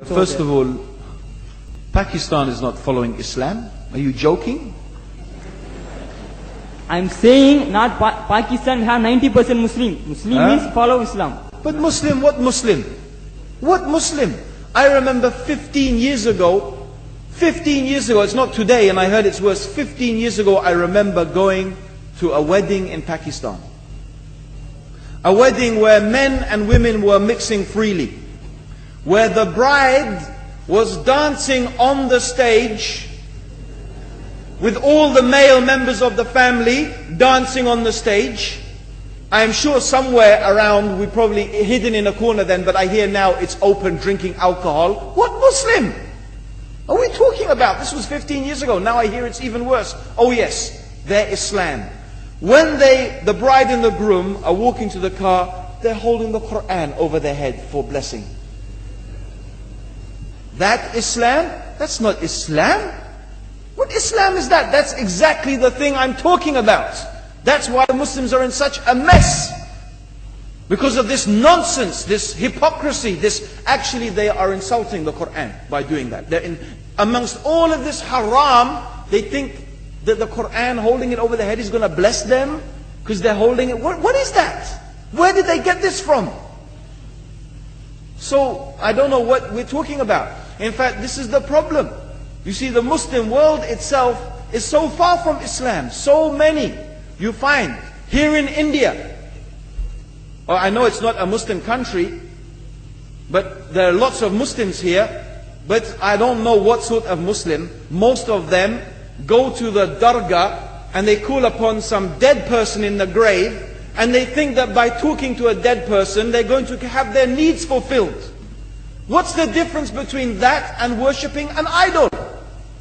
First of all, Pakistan is not following Islam. Are you joking? I'm saying not Pakistan have 90% Muslim. Muslim means follow Islam. But Muslim, what Muslim? What Muslim? I remember 15 years ago, it's not today and I heard it's worse, 15 years ago I remember going to a wedding in Pakistan. A wedding where men and women were mixing freely. Where the bride was dancing on the stage with all the male members of the family dancing on the stage. I am sure somewhere around, we probably hidden in a corner then, but I hear now it's open drinking alcohol. What Muslim are we talking about? This was 15 years ago. Now I hear it's even worse. Oh yes, they're Islam. When the bride and the groom are walking to the car, they're holding the Quran over their head for blessing. That Islam? That's not Islam. What Islam is that? That's exactly the thing I'm talking about. That's why Muslims are in such a mess. Because of this nonsense, this hypocrisy, actually they are insulting the Quran by doing that. Amongst all of this haram, they think that the Quran, holding it over their head, is going to bless them because they're holding it. What is that? Where did they get this from? So, I don't know what we're talking about. In fact, this is the problem. You see, the Muslim world itself is so far from Islam. So many you find here in India. I know it's not a Muslim country, but there are lots of Muslims here. But I don't know what sort of Muslim. Most of them go to the dargah and they call upon some dead person in the grave, and they think that by talking to a dead person they're going to have their needs fulfilled. What's the difference between that and worshipping an idol?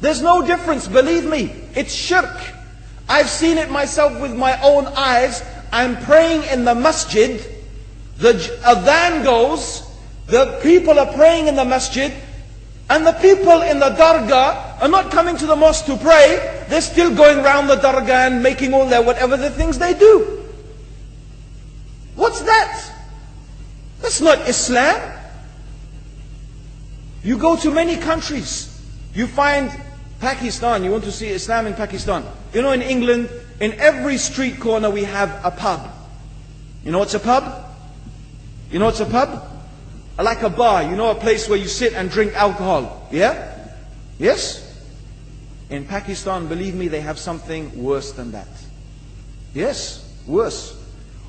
There's no difference, believe me. It's shirk. I've seen it myself with my own eyes. I'm praying in the masjid, the adhan goes, the people are praying in the masjid, and the people in the dargah are not coming to the mosque to pray. They're still going around the dargah and making all their whatever the things they do. What's that? That's not Islam. You go to many countries, you find Pakistan, you want to see Islam in Pakistan. You know, in England, in every street corner we have a pub. You know what's a pub? You know what's a pub? Like a bar, you know, a place where you sit and drink alcohol. Yeah? Yes? In Pakistan, believe me, they have something worse than that. Yes, worse.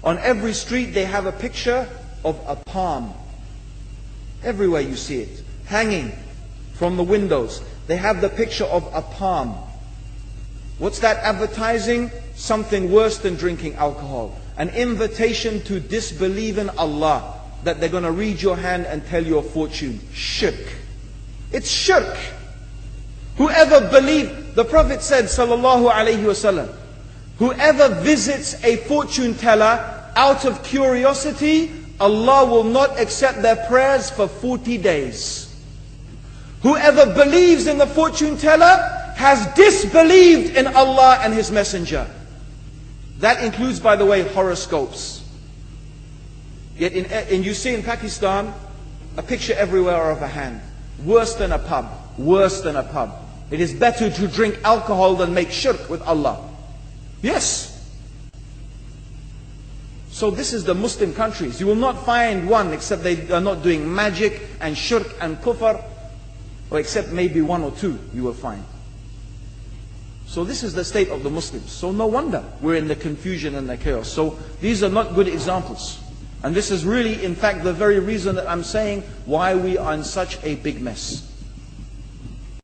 On every street they have a picture of a palm. Everywhere you see it, hanging from the windows. They have the picture of a palm. What's that advertising? Something worse than drinking alcohol. An invitation to disbelieve in Allah. That they're going to read your hand and tell your fortune. Shirk. It's shirk. Whoever believes, the Prophet said, sallallahu alaihi wasallam, whoever visits a fortune teller out of curiosity, Allah will not accept their prayers for 40 days. Whoever believes in the fortune teller has disbelieved in Allah and His Messenger. That includes, by the way, horoscopes. Yet and you see in Pakistan a picture everywhere of a hand. Worse than a pub. Worse than a pub. It is better to drink alcohol than make shirk with Allah. Yes. So this is the Muslim countries. You will not find one except they are not doing magic and shirk and kufr, or except maybe one or two you will find. So this is the state of the Muslims. So no wonder we're in the confusion and the chaos. So these are not good examples. And this is really, in fact, the very reason that I'm saying why we are in such a big mess.